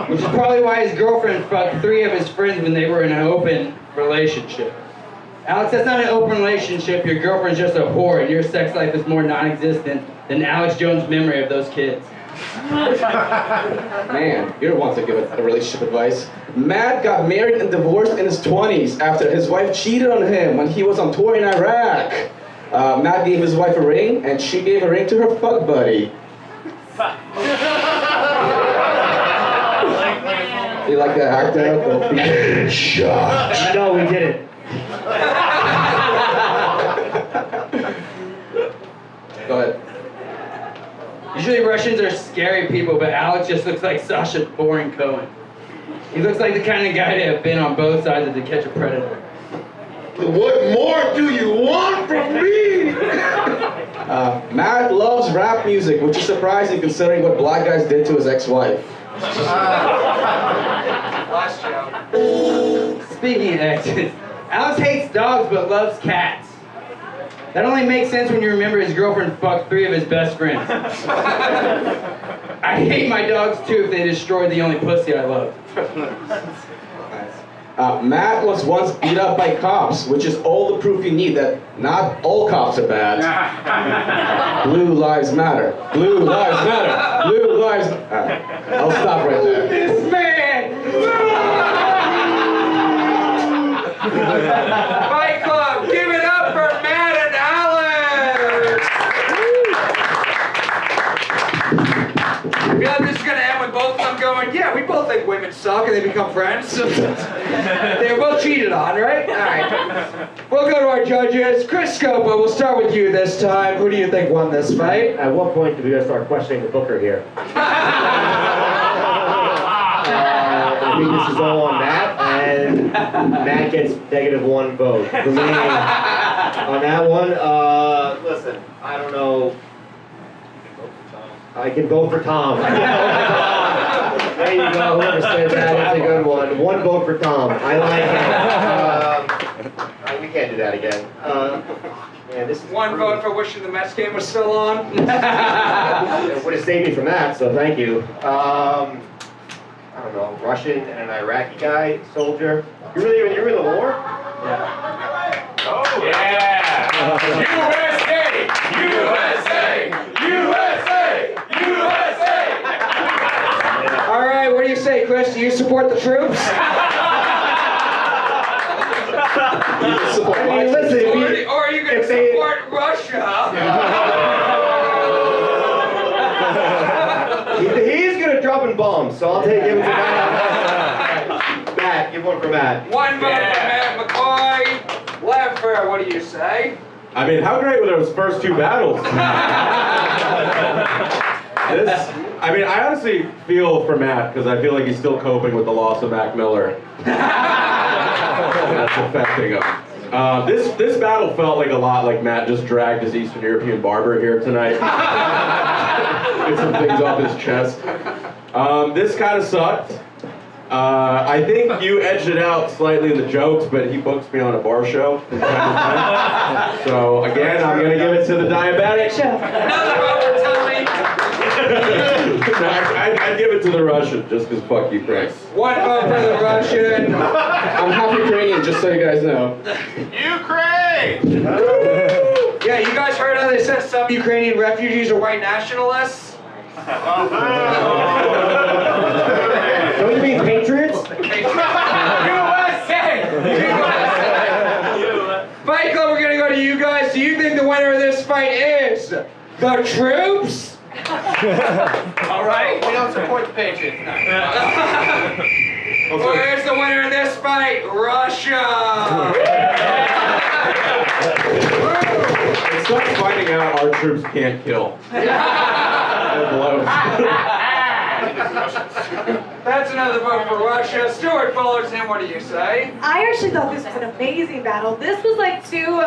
which is probably why his girlfriend fucked 3 of his friends when they were in an open relationship. Alex, that's not an open relationship. Your girlfriend's just a whore, and your sex life is more non-existent than Alex Jones' memory of those kids. Man, you're the one to give a relationship advice. Matt got married and divorced in his 20s after his wife cheated on him when he was on tour in Iraq. Matt gave his wife a ring, and she gave a ring to her fuck buddy. You like that actor? Shot. No, we didn't. Go ahead. Usually Russians are scary people, but Alex just looks like Sacha Baron Cohen. He looks like the kind of guy to have been on both sides of To Catch a Predator. What more do you want from me? Matt loves rap music, which is surprising considering what black guys did to his ex-wife. Speaking of exes, Alex hates dogs but loves cats. That only makes sense when you remember his girlfriend fucked 3 of his best friends. I hate my dogs too if they destroyed the only pussy I love. Matt was once beat up by cops, which is all the proof you need that not all cops are bad. Blue lives matter. Blue lives matter. Blue lives matter. I'll stop right there. This man! Fight Club, give it up for Matt and Alex! suck and they become friends? They were both cheated on, right? All right. We'll go to our judges. Chris Scopo, we'll start with you this time. Who do you think won this fight? At what point do we gotta start questioning the booker here? I think this is all on Matt, and Matt gets -1 vote for me. On that one, listen, I don't know. I can vote for Tom. There you go, whoever said that, that's a good one. 1 vote for Tom. I like it. We can't do that again. Man, this is 1 vote for wishing the Mets game was still on. It would have saved me from that, so thank you. I don't know, Russian and an Iraqi guy, soldier. You were in the war? Oh, yeah! USA! USA! USA! USA! All right, what do you say, Chris? Do you support the troops? I mean, listen, Or are you going to support Russia? He's good at dropping bombs, so I'll give it to Matt. Matt, give 1 for Matt. 1 vote for Matt McCoy. Lev Fer, what do you say? I mean, how great were those first 2 battles? I honestly feel for Matt, because I feel like he's still coping with the loss of Mac Miller. That's affecting him. This battle felt like a lot like Matt just dragged his Eastern European barber here tonight. Get some things off his chest. This kind of sucked. I think you edged it out slightly in the jokes, but he books me on a bar show from time to time. So again, I'm gonna give it to the diabetic. Another vote for Tommy. I'd give it to the Russian, just because fuck you, Chris. 1 vote for the Russian. I'm half Ukrainian, just so you guys know. Ukraine! Yeah, you guys heard how they said some Ukrainian refugees are white nationalists? Don't you mean patriots? USA! Fight Club, we're gonna go to you guys. Do you think the winner of this fight is the troops? All right. We don't support the Patriots. No. Or is the winner of this fight Russia? It's not finding out our troops can't kill. That's another vote for Russia. Stewart Fullerton, what do you say? I actually thought this was an amazing battle. This was like 2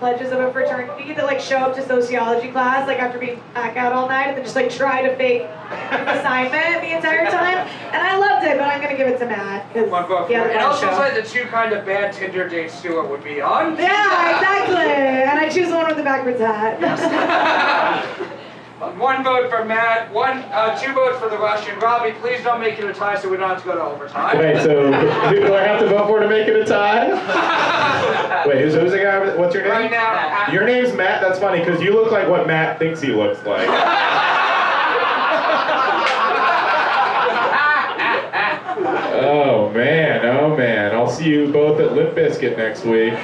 pledges of a fraternity that like show up to sociology class like after being back out all night and then just like try to fake an assignment the entire time. And I loved it, but I'm gonna give it to Matt because 1 vote for yeah, it. It also looks like the 2 kind of bad Tinder dates Stewart would be on. Yeah, exactly. And I choose the one with the backwards hat. 1 vote for Matt, 2 votes for the Russian. Robbie, please don't make it a tie so we don't have to go to overtime. Wait, so who do I have to vote for to make it a tie? Wait, who's the guy? What's your name? Right now. Your name's Matt? That's funny, because you look like what Matt thinks he looks like. Oh man, I'll see you both at Limp Bizkit next week.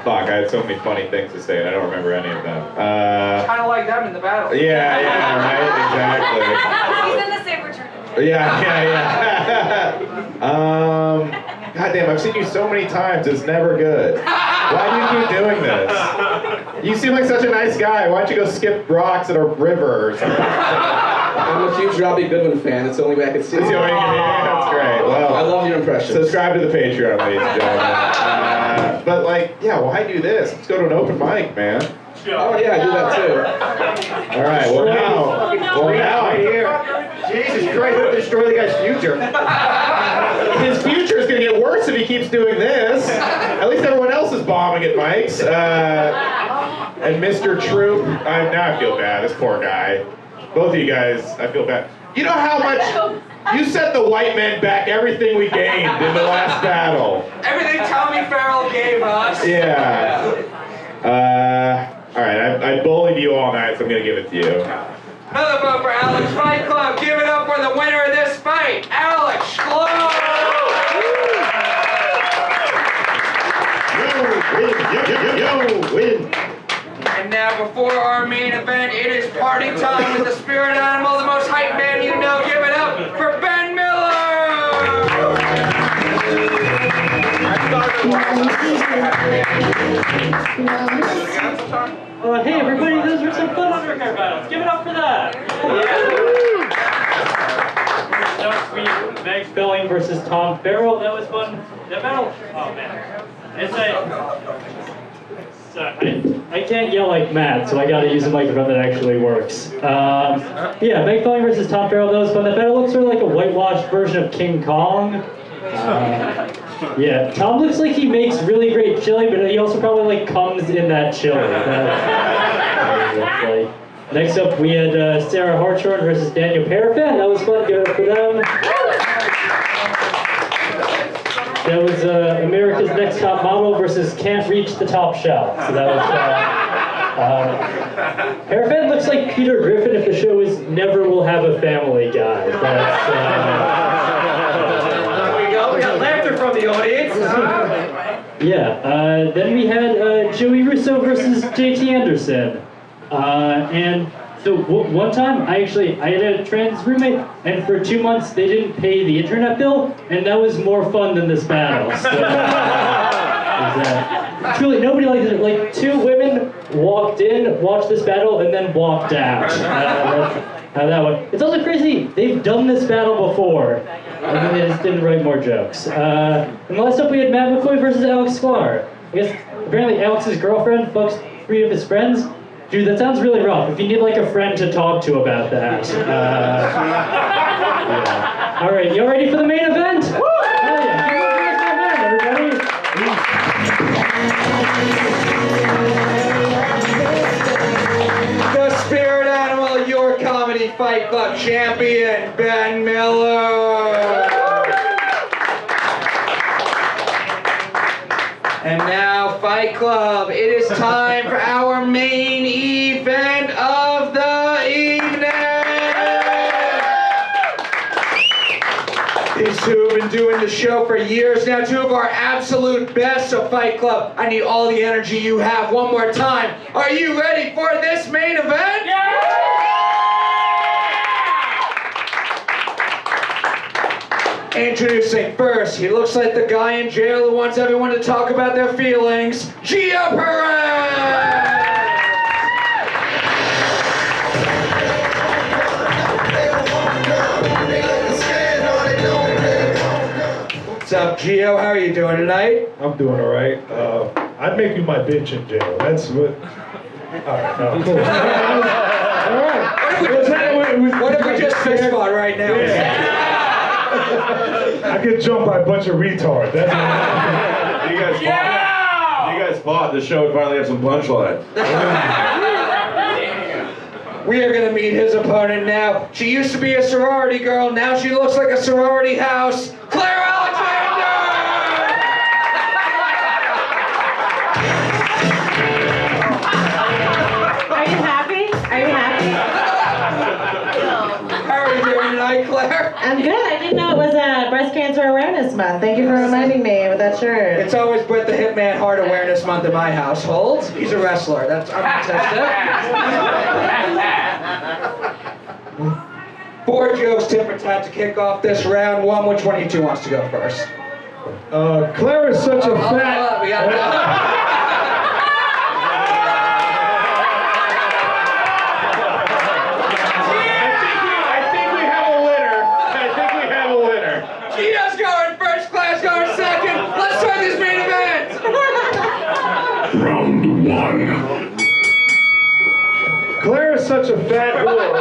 Fuck, I had so many funny things to say and I don't remember any of them. Kind of like them in the battle. Yeah, right, exactly. He's in the same fraternity. Yeah. Goddamn, I've seen you so many times, it's never good. Why do you keep doing this? You seem like such a nice guy, why don't you go skip rocks at a river or something? I'm a huge Robbie Goodwin fan. It's the only way I can see it. That's great. Well, I love your impression. Subscribe to the Patreon, ladies and gentlemen. But like, yeah, why do this? Let's go to an open mic, man. Oh yeah, I do that too. All right, well now I hear. Jesus Christ, we'll destroy the guy's future. His future is going to get worse if he keeps doing this. At least everyone else is bombing at mics. And Mr. Troop, now I feel bad. This poor guy. Both of you guys, I feel bad. You know how much you set the white men back everything we gained in the last battle. Everything Tommy Farrell gave us. Yeah. All right, I bullied you all night, so I'm going to give it to you. Another vote for Alex Fight Club. Give it up for the winner of this fight, Alex Shklar. You win. And now now, before our main event, it is party time with the spirit animal, the most hype man you know. Give it up for Ben Miller! Hey everybody, those were some fun undercard battles. Give it up for that. Meg Felling versus Tom Farrell. That was fun. That battle. Oh man, I can't yell like Matt, so I got to use a microphone that actually works. Yeah, Meg Felling versus Tom Farrell. That was fun. That battle looks sort of like a whitewashed version of King Kong. Yeah, Tom looks like he makes really great chili, but he also probably like comes in that chili. Next up, we had Sarah Hartshorne versus Daniel Perafan. That was fun. Give it up for them. That was America's Next Top Model versus Can't Reach the Top Shelf. So that was. Perafan looks like Peter Griffin if the show was Never Will Have a Family Guy. That's. We got laughter from the audience. Yeah, then we had Joey Russo versus JT Anderson. And so one time, I had a trans roommate, and for 2 months they didn't pay the internet bill, and that was more fun than this battle. So, truly, nobody liked it. Like, 2 women walked in, watched this battle, and then walked out. How that went. It's also crazy, they've done this battle before, and then they just didn't write more jokes. And last up we had Matt McCoy versus Alex Shklar. I guess, apparently Alex's girlfriend fucks 3 of his friends. Dude, that sounds really rough. If you need like a friend to talk to about that. Yeah. All right, y'all ready for the main event? Woo! Yeah. Give it up for this main event, everybody. The spirit animal, your comedy fight club champion, Ben Miller. And now, Fight Club, it is time for our main event of the evening. These 2 have been doing the show for years now, 2 of our absolute best. So Fight Club, I need all the energy you have one more time. Are you ready for this main event? Yeah! Introducing first, he looks like the guy in jail who wants everyone to talk about their feelings, Geo Perez! What's up, Geo? How are you doing tonight? I'm doing all right. I'd make you my bitch in jail. That's what. All right. Cool. All right. What if we just fist fought right now? Yeah. I get jumped by a bunch of retards. That's what You guys fought. The show would finally have some punchline. We are going to meet his opponent now. She used to be a sorority girl. Now she looks like a sorority house. Claire Alexander! Are you happy? Are you happy? How are you doing tonight, Claire? I'm good. I didn't know it was Breast Cancer Awareness Month. Thank you for reminding me with that shirt. It's always Bret the Hitman Heart Awareness Month in my household. He's a wrestler. I'm contestant. 4 jokes, tit for tat to kick off this round. Which one of you 2 wants to go first? Claire is such a fat. We got Gio's going first, Claire's going second. Let's start this main event. Round 1. Claire is such a fat whore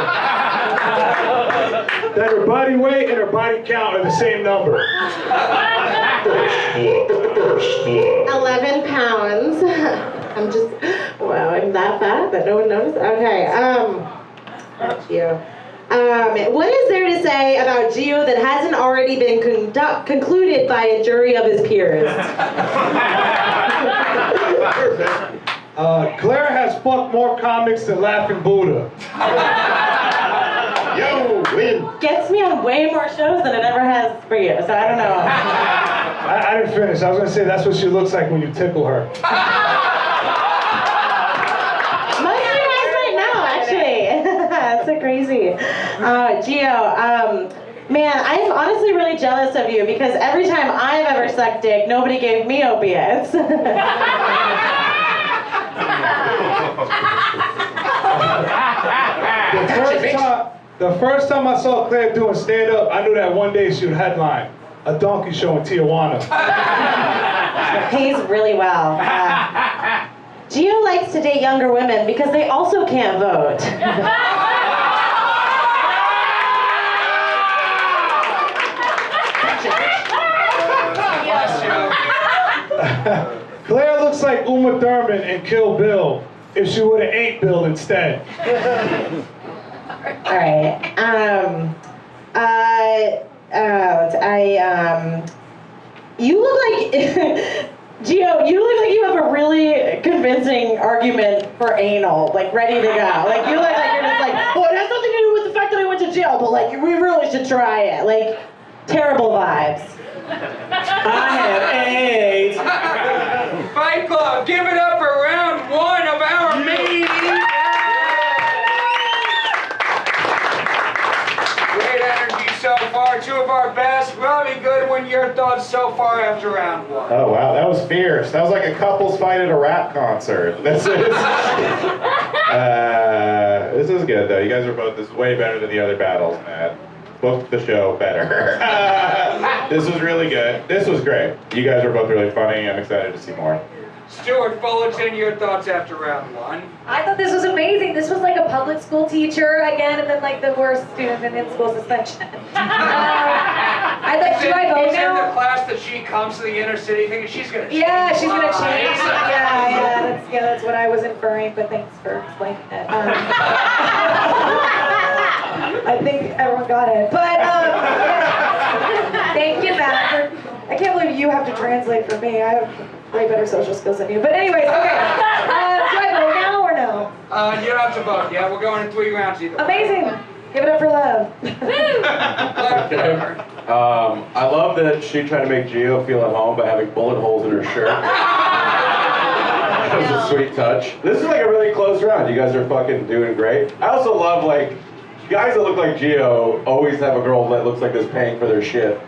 that her body weight and her body count are the same number. First blood. 11 pounds. I'm just, wow, I'm that fat that no one noticed? Okay, thank you. What is there to say about Geo that hasn't already been concluded by a jury of his peers? Claire has fucked more comics than Laughing Buddha. Yo, win. Gets me on way more shows than it ever has for you, so I don't know. I didn't finish. I was gonna say that's what she looks like when you tickle her. My Geo, man, I'm honestly really jealous of you because every time I've ever sucked dick, nobody gave me opiates. The first time I saw Claire doing stand-up, I knew that one day she would headline a donkey show in Tijuana. Pays really well. Geo likes to date younger women because they also can't vote. Claire looks like Uma Thurman in Kill Bill if she would have ate Bill instead. All right. You look like, Geo, you look like you have a really convincing argument for anal, like ready to go. Like you look like you're just like, oh, it has nothing to do with the fact that I went to jail, but like we really should try it. Like terrible vibes. I have AIDS. Fight Club, give it up for round 1 of our meeting. Great energy so far, 2 of our best. Robbie Goodwin, your thoughts so far after round 1? Oh wow, that was fierce. That was like a couples fight at a rap concert. This is good though. You guys are both. This is way better than the other battles, man. Booked the show better. This was really good. This was great. You guys are both really funny. I'm excited to see more. Stewart Fullerton, your thoughts after round 1? I thought this was amazing. This was like a public school teacher again, and then like the worst student in in-school suspension. I thought, should I vote He's in now? the class that she comes to the inner city thinking she's gonna change. Yeah, she's gonna lives. change. Yeah, that's what I was inferring. But thanks for explaining it. I think everyone got it. But thank you, Matt. I can't believe you have to translate for me. I have way better social skills than you. But anyways, okay. Do I vote now or no? You don't have to vote. Yeah, we're going in 3 rounds either way. Amazing. Give it up for Lev. I love that she tried to make Geo feel at home by having bullet holes in her shirt. That was a sweet touch. This is like a really close round. You guys are fucking doing great. I also love like guys that look like Geo always have a girl that looks like this paying for their shit.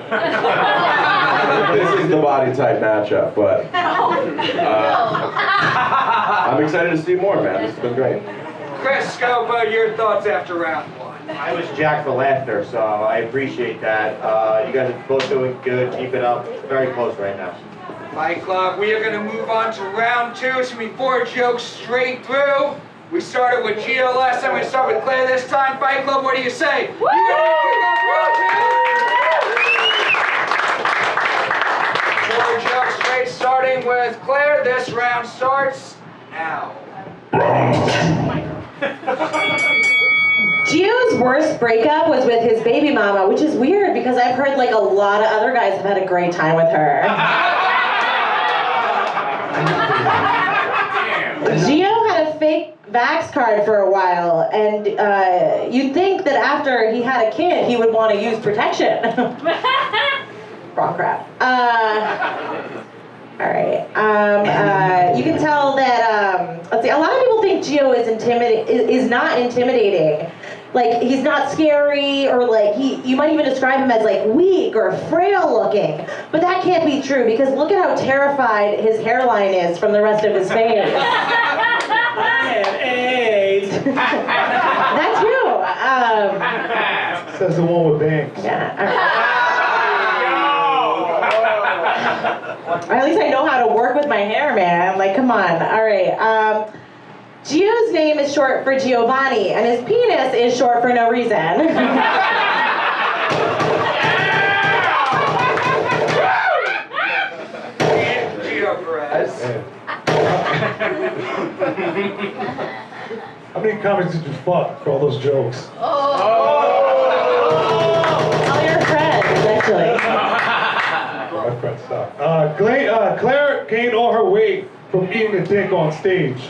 This is the body type matchup, but I'm excited to see more, man. This has been great. Chris Scopo, your thoughts after round 1? I was jacked for laughter, so I appreciate that. You guys are both doing good. Keep it up. It's very close right now. Fight Club, we are going to move on to round 2. It's going to be 4 jokes straight through. We started with Geo last time. We start with Claire this time. Fight Club, what do you say? Woo! You ready to kick off round 2? 4 jokes straight, starting with Claire. This round starts now. Geo's worst breakup was with his baby mama, which is weird because I've heard like a lot of other guys have had a great time with her. Geo had a fake Vax card for a while, and you'd think that after he had a kid, he would want to use protection. Wrong crap. All right. You can tell that. Let's see. A lot of people think Geo is not intimidating. Like he's not scary, or like you might even describe him as like weak or frail looking. But that can't be true because look at how terrified his hairline is from the rest of his face. I have AIDS. That's you. Says the one with bangs. Yeah. At least I know how to work with my hair, man. Like, come on. All right. Geo's name is short for Giovanni, and his penis is short for no reason. Geo Perez. How many comics did you fuck for all those jokes? All your friends, actually. My friend, stop. Claire gained all her weight from eating a dick on stage.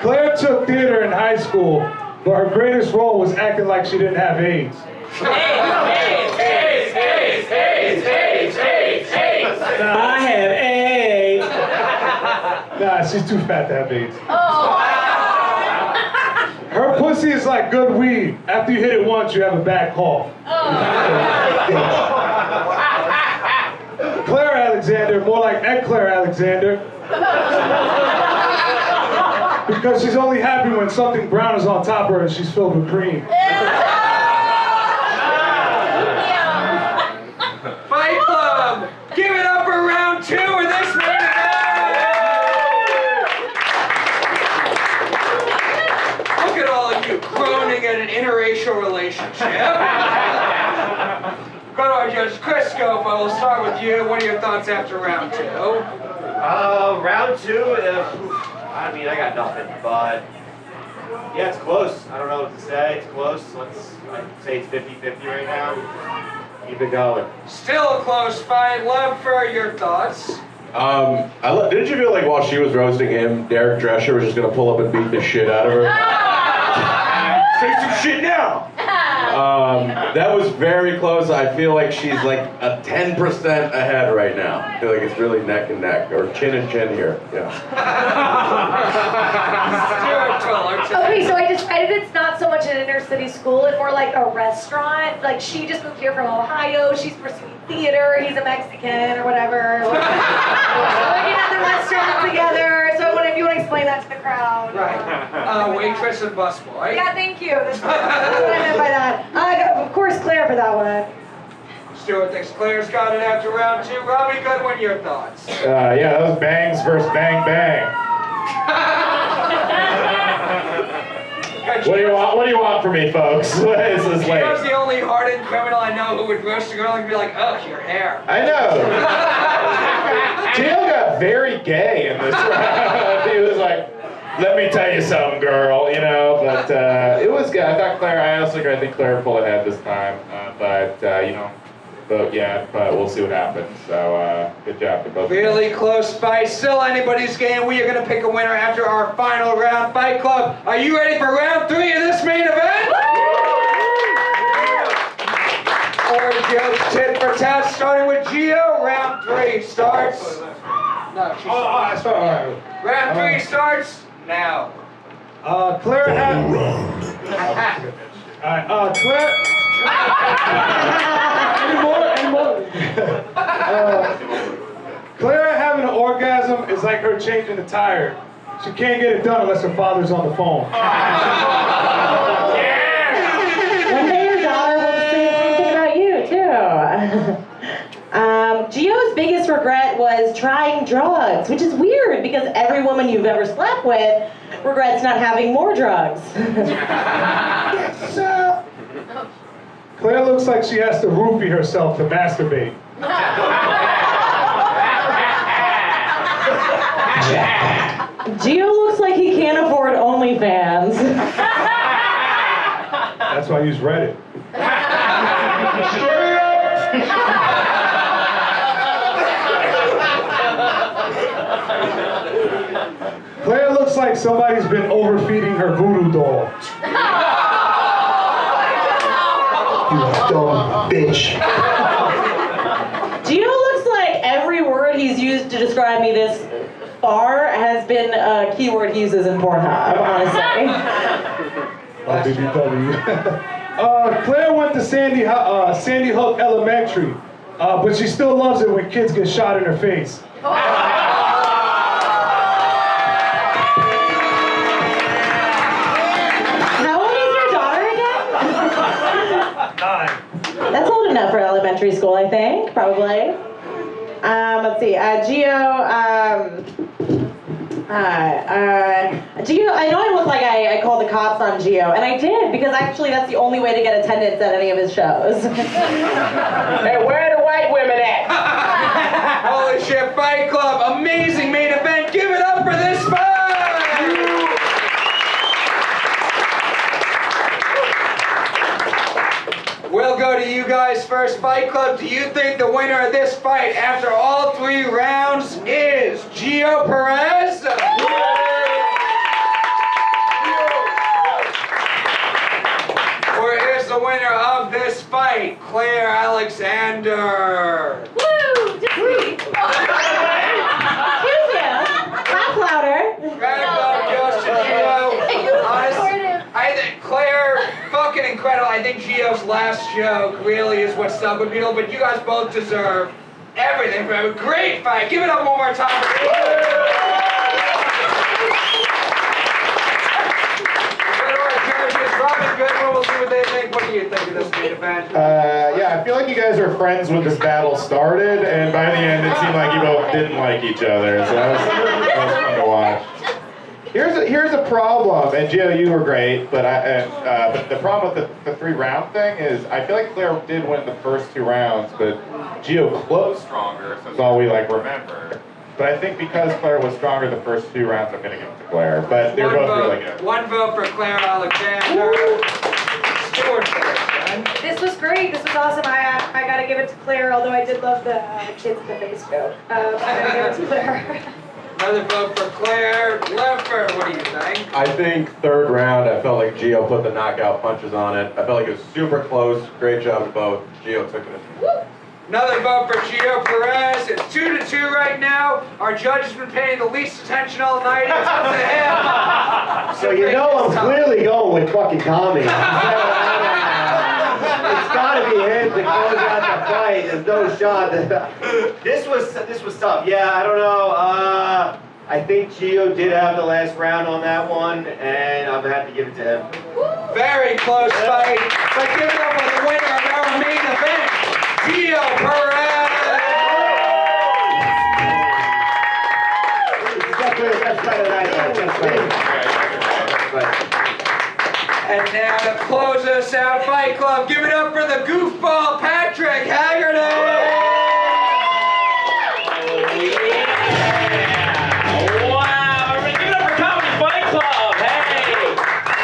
Claire took theater in high school, but her greatest role was acting like she didn't have AIDS. I have AIDS. Nah, she's too fat to have AIDS. Her pussy is like good weed. After you hit it once, you have a bad cough. Claire Alexander, more like Eclair Alexander. Because she's only happy when something brown is on top of her and she's filled with cream. Fight Club! Give it up for round 2 of this main event! Look at all of you groaning at an interracial relationship. Go to our judge, Chris Scopo. We'll start with you. What are your thoughts after round 2? Round 2, I mean, I got nothing, but yeah, it's close. I don't know what to say. It's close. I'd say it's 50-50 right now. Keep it going. Still a close fight. Lev Fer, your thoughts? Didn't you feel like while she was roasting him, Derek Drescher was just gonna pull up and beat the shit out of her? Say some shit now! That was very close. I feel like she's like a 10% ahead right now. I feel like it's really neck and neck, or chin and chin here. Yeah. Okay, so I decided it's not so much an inner city school, it's more like a restaurant. Like she just moved here from Ohio, she's pursuing theater, he's a Mexican or whatever. We're working at the restaurant together, so if you want to explain that to the crowd. Right. Waitress and busboy. Yeah, thank you. That's what I meant by that. Of course, Claire for that one. Stewart thinks Claire's got it after round 2. Robbie Goodwin, your thoughts? Yeah, that was bangs versus bang bang. What do you want from me, folks? What is this like? Gio's the only hardened criminal I know who would roast a girl and be like, "Oh, your hair." I know. Geo got very gay in this round. He was like, "Let me tell you something, girl," But it was good. I think Claire pulled ahead this time. But we'll see what happens. So good job to both. Really close fight. Still anybody's game. We are going to pick a winner after our final round. Fight Club, are you ready for round 3 of this main event? Or Geo's tit for tat, starting with Geo. Round 3 starts. No, round 3 starts now. Claire had... Claire... Claire having an orgasm is like her changing a tire. She can't get it done unless her father's on the phone. One day your daughter will say something about you, too. Gio's biggest regret was trying drugs, which is weird because every woman you've ever slept with regrets not having more drugs. Claire looks like she has to roofie herself to masturbate. Gio looks like he can't afford OnlyFans. That's why I use Reddit. Claire looks like somebody's been overfeeding her voodoo doll. You dumb bitch. Gio looks like every word he's used to describe me this far has been a keyword he uses in Pornhub, honestly. Claire went to Sandy Hook Elementary, but she still loves it when kids get shot in her face. How old is your daughter again? 9. That's old enough for elementary school, I think, probably. Let's see, Gio, Gio, I know I look like I called the cops on Gio, and I did, because actually that's the only way to get attendance at any of his shows. Hey, where are the white women at? Holy shit, Fight Club, amazing main event. Give it up for this fight! We'll go to you guys first. Fight Club, do you think the winner of this fight after all 3 rounds is Geo Perez? Or is the winner of this fight Claire Alexander? Woo! Just me. Excuse you. Laugh louder. Honestly, I incredible. I think Geo's last joke really is what stuck with people, but you guys both deserve everything for a great fight. Give it up one more time. Robbie Goodwin, we'll see what they think. What do you think of this main event? Yeah, I feel like you guys are friends when this battle started, and by the end it seemed like you both didn't like each other, so that was fun to watch. Here's a problem, and Geo, you were great, but the problem with the 3-round thing is I feel like Claire did win the first 2 rounds, but Geo closed stronger, so that's all we remember. But I think because Claire was stronger the first 2 rounds, I'm going to give it to Claire. But they're both really good. One vote for Claire Alexander. Stewart Fullerton. This was great. This was awesome. I gotta give it to Claire, although I did love the kids in the face joke. I gotta give it to Claire. Another vote for Claire. Lev Fer, what do you think? I think 3rd round, I felt like Geo put the knockout punches on it. I felt like it was super close. Great job to both. Geo took it. Another vote for Geo Perez. It's 2-2 right now. Our judge has been paying the least attention all night. It's up to him. So you know I'm clearly going with fucking Tommy. It's gotta be him to close out the fight. There's no shot. This was tough. Yeah, I don't know. I think Geo did have the last round on that one, and I'm gonna have to give it to him. Very close fight. But give it up for the winner of our main event, Geo Perez. That's better than I And now to close us out, Fight Club, give it up for the goofball Patrick Haggerty! Wow, everybody give it up for Comedy Fight Club, hey!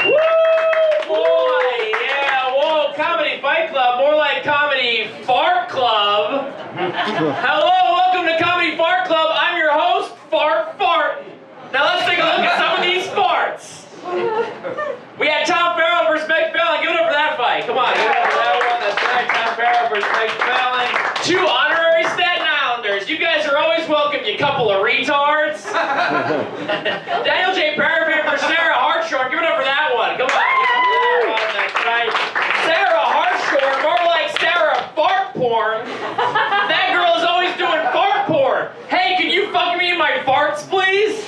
Woo, boy, yeah, whoa, Comedy Fight Club, more like Comedy Fart Club. Hello, welcome to Comedy Fart Club, I'm your host, Fart Fartin. Now let's take a look at some of these farts. We had Tom Farrell versus Meg Felling. Give it up for that fight. Come on, give it up for that one. That's right, Tom Farrell versus Meg Felling. 2 honorary Staten Islanders. You guys are always welcome, you couple of retards. Daniel J. Perafan versus Sarah Hartshorne. Give it up for that one. Come on, give it up for that one. That's right. Sarah Hartshorne, more like Sarah Fart Porn. That girl is always doing fart porn. Hey, can you fuck me in my farts, please?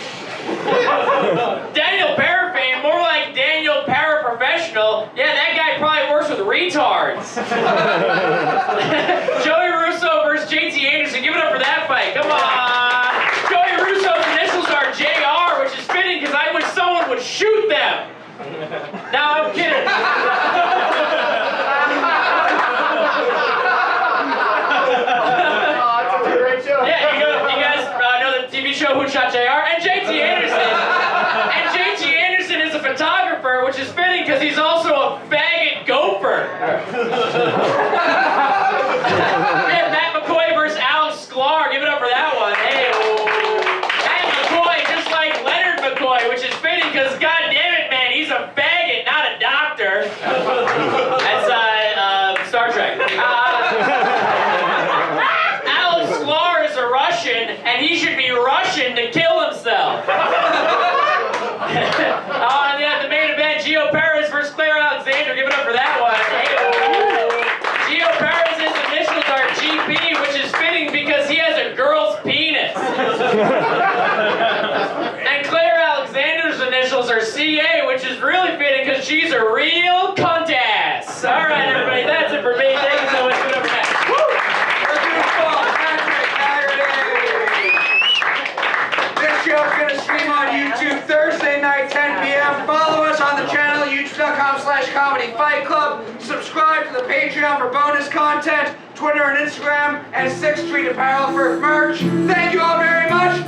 Daniel Perafan, more like Daniel Paraprofessional. Yeah, that guy probably works with retards. Joey Russo versus JT Anderson. Give it up for that fight. Come on. Joey Russo's initials are JR, which is fitting because I wish someone would shoot them. No, I'm kidding. Yeah, you guys know the TV show Who Shot JR? And JT Anderson. And JT Anderson is a photographer, which is fitting because he's also a faggot gopher. And Matt McCoy versus Shklar. Give it up for that one. Hey, Matt McCoy, just like Leonard McCoy, which is fitting because, god damn it, man, he's a faggot, not a doctor. That's Star Trek. Shklar is a Russian, and he should be Russian to kill himself. And then the main event, Geo Perez versus Claire Alexander. Give it up for that one. Geo Perez's initials are GP, which is fitting because he has a girl's penis. And Claire Alexander's initials are CA, which is really fitting because she's a real cunt ass. All right, everybody, that's it for me. Thank you so much. Give it up for that. This show's gonna stream on YouTube Thursday night, 10 p.m. Follow us on the channel, youtube.com/Comedy Fight Club. Subscribe to the Patreon for bonus content, Twitter and Instagram, and 6th Street Apparel for merch. Thank you all very much.